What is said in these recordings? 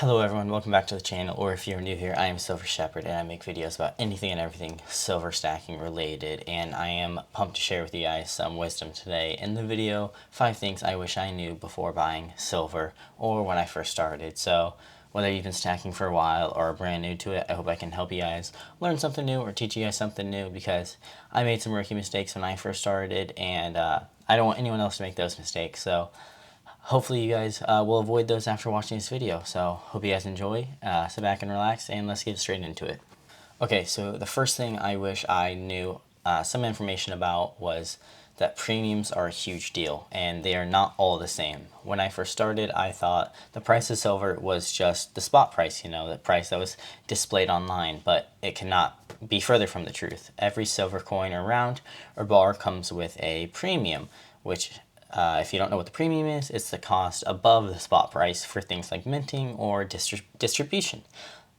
Hello everyone, welcome back to the channel, or if you're new here, I am Silver Shepherd and I make videos about anything and everything silver stacking related, and I am pumped to share with you guys some wisdom today. In the video, 5 things I wish I knew before buying silver or when I first started. So whether you've been stacking for a while or are brand new to it, I hope I can help you guys learn something new or teach you guys something new, because I made some rookie mistakes when I first started, and I don't want anyone else to make those mistakes. So hopefully you guys will avoid those after watching this video. So hope you guys enjoy. Sit back and relax, and let's get straight into it. Okay, so the first thing I wish I knew some information about was that premiums are a huge deal, and they are not all the same. When I first started, I thought the price of silver was just the spot price, the price that was displayed online, but it cannot be further from the truth. Every silver coin or round or bar comes with a premium, which if you don't know what the premium is, it's the cost above the spot price for things like minting or distribution.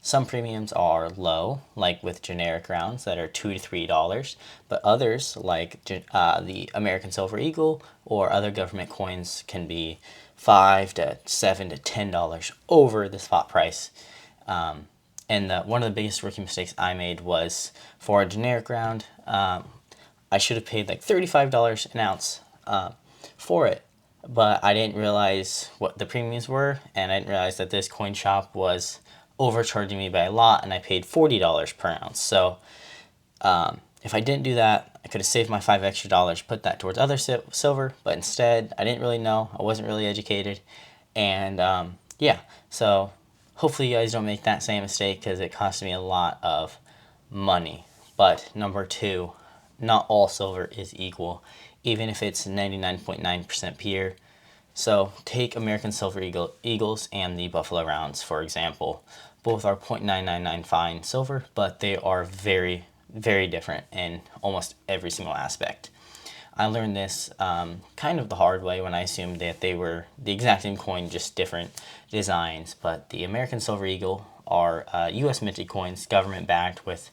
Some premiums are low, like with generic rounds that are $2 to $3, but others, like the American Silver Eagle or other government coins, can be $5 to $7 to $10 over the spot price. And one of the biggest rookie mistakes I made was for a generic round. I should have paid like $35 an ounce for it, but I didn't realize what the premiums were, and I didn't realize that this coin shop was overcharging me by a lot, and I paid $40 per ounce. So if I didn't do that, I could have saved my $5 extra, put that towards other silver, but instead I didn't really know, I wasn't really educated, and yeah, so hopefully you guys don't make that same mistake, because it cost me a lot of money. But number 2, not all silver is equal, even if it's 99.9% pure. So take American Silver Eagles and the Buffalo Rounds, for example. Both are 0.999 fine silver, but they are very, very different in almost every single aspect. I learned this kind of the hard way when I assumed that they were the exact same coin, just different designs. But the American Silver Eagle are U.S. minted coins, government backed, with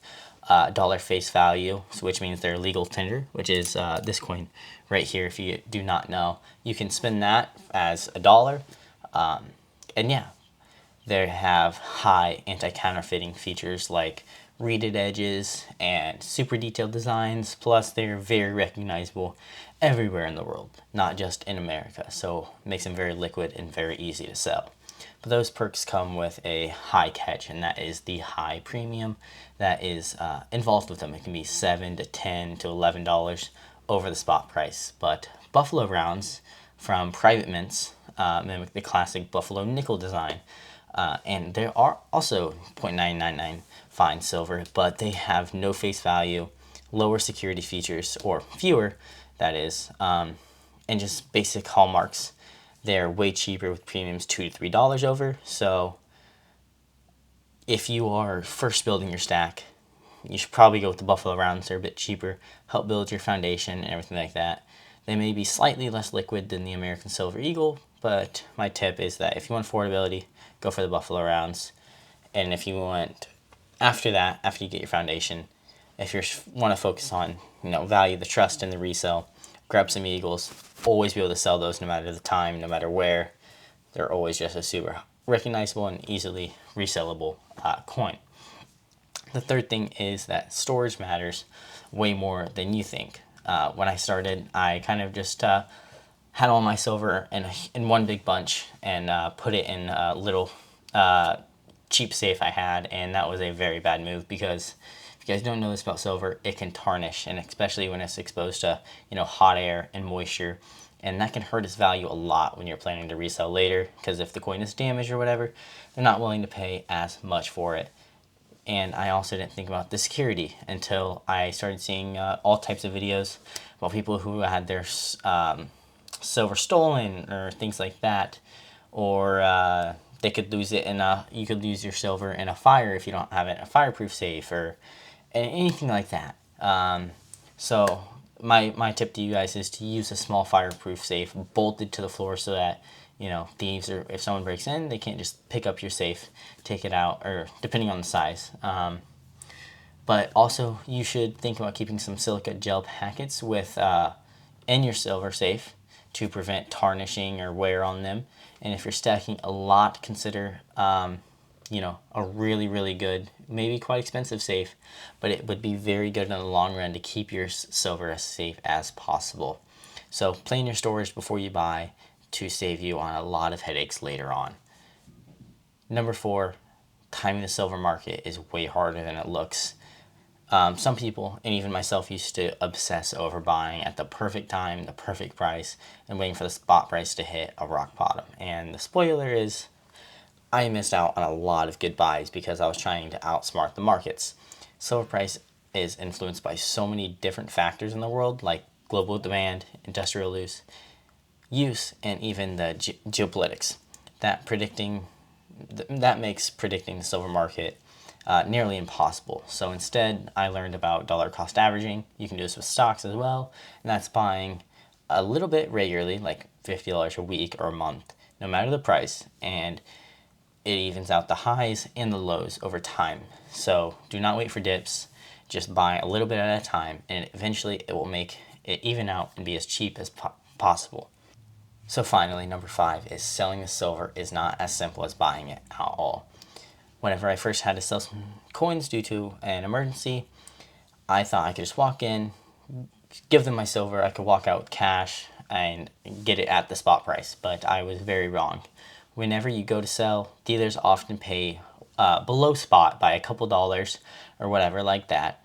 dollar face value, which means they're legal tender, which is this coin right here. If you do not know, you can spend that as a dollar, and yeah, they have high anti-counterfeiting features like reeded edges and super detailed designs. Plus, they're very recognizable everywhere in the world, not just in America. So it makes them very liquid and very easy to sell. But those perks come with a high catch, and that is the high premium that is involved with them. It can be $7 to $10 to $11 over the spot price. But Buffalo Rounds from private mints mimic the classic Buffalo nickel design, and they are also 0.999 fine silver, but they have no face value, lower security features, or fewer, that is, and just basic hallmarks. They're way cheaper, with premiums $2 to $3 over. So if you are first building your stack, you should probably go with the Buffalo Rounds. They're a bit cheaper, help build your foundation and everything like that. They may be slightly less liquid than the American Silver Eagle, but my tip is that if you want affordability, go for the Buffalo Rounds. And if you want, after that, after you get your foundation, if you want to focus on, value, the trust, and the resale, grab some Eagles. Always be able to sell those no matter the time, no matter where. They're always just a super recognizable and easily resellable coin. The third thing is that storage matters way more than you think. When I started, I kind of just had all my silver in one big bunch and put it in a little cheap safe I had, and that was a very bad move, because if you guys don't know this about silver, it can tarnish, and especially when it's exposed to hot air and moisture, and that can hurt its value a lot when you're planning to resell later, because if the coin is damaged or whatever, they're not willing to pay as much for it. And I also didn't think about the security until I started seeing all types of videos about people who had their silver stolen or things like that, or they could lose it you could lose your silver in a fire if you don't have it in a fireproof safe, or anything like that. So my tip to you guys is to use a small fireproof safe bolted to the floor, so that thieves, or if someone breaks in, they can't just pick up your safe, take it out, or depending on the size. But also, you should think about keeping some silica gel packets in your silver safe to prevent tarnishing or wear on them. And if you're stacking a lot, consider a really good, maybe quite expensive safe, but it would be very good in the long run to keep your silver as safe as possible. So plan your storage before you buy to save you on a lot of headaches later on. Number 4, timing the silver market is way harder than it looks. Some people, and even myself, used to obsess over buying at the perfect time, the perfect price, and waiting for the spot price to hit a rock bottom. And the spoiler is, I missed out on a lot of good buys because I was trying to outsmart the markets. Silver price is influenced by so many different factors in the world, like global demand, industrial use, and even the geopolitics. That makes predicting the silver market nearly impossible. So instead, I learned about dollar cost averaging. You can do this with stocks as well, and that's buying a little bit regularly, like $50 a week or a month, no matter the price, and it evens out the highs and the lows over time. So do not wait for dips, just buy a little bit at a time, and eventually it will make it even out and be as cheap as possible. So finally, number 5 is selling the silver is not as simple as buying it at all. Whenever I first had to sell some coins due to an emergency, I thought I could just walk in, give them my silver, I could walk out with cash and get it at the spot price, but I was very wrong. Whenever you go to sell, dealers often pay below spot by a couple dollars or whatever like that,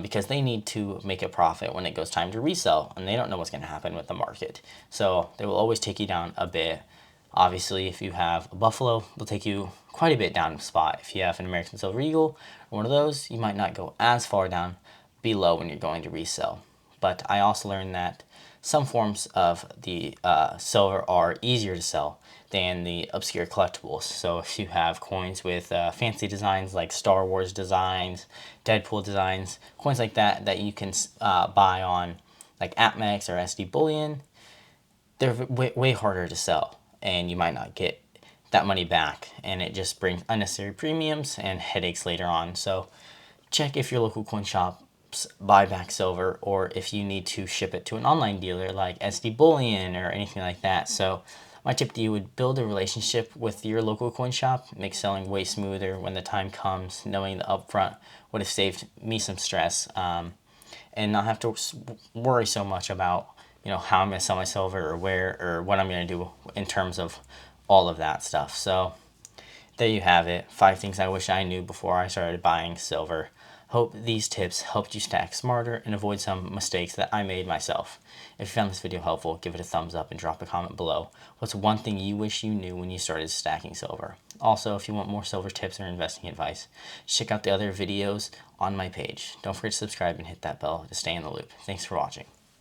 because they need to make a profit when it goes time to resell, and they don't know what's going to happen with the market. So they will always take you down a bit. Obviously, if you have a Buffalo, they'll take you quite a bit down spot. If you have an American Silver Eagle or one of those, you might not go as far down below when you're going to resell. But I also learned that some forms of the silver are easier to sell than the obscure collectibles. So if you have coins with fancy designs like Star Wars designs, Deadpool designs, coins like that you can buy on like AppMex or SD Bullion, they're way harder to sell, and you might not get that money back, and it just brings unnecessary premiums and headaches later on. So check if your local coin shops buy back silver, or if you need to ship it to an online dealer like SD Bullion or anything like that. So my tip to you would build a relationship with your local coin shop, make selling way smoother when the time comes. Knowing the upfront would have saved me some stress, and not have to worry so much about how I'm going to sell my silver or where or what I'm going to do in terms of all of that stuff. So there you have it, 5 things I wish I knew before I started buying silver. Hope these tips helped you stack smarter and avoid some mistakes that I made myself. If you found this video helpful, give it a thumbs up and drop a comment below. What's one thing you wish you knew when you started stacking silver? Also, if you want more silver tips or investing advice, check out the other videos on my page. Don't forget to subscribe and hit that bell to stay in the loop. Thanks for watching.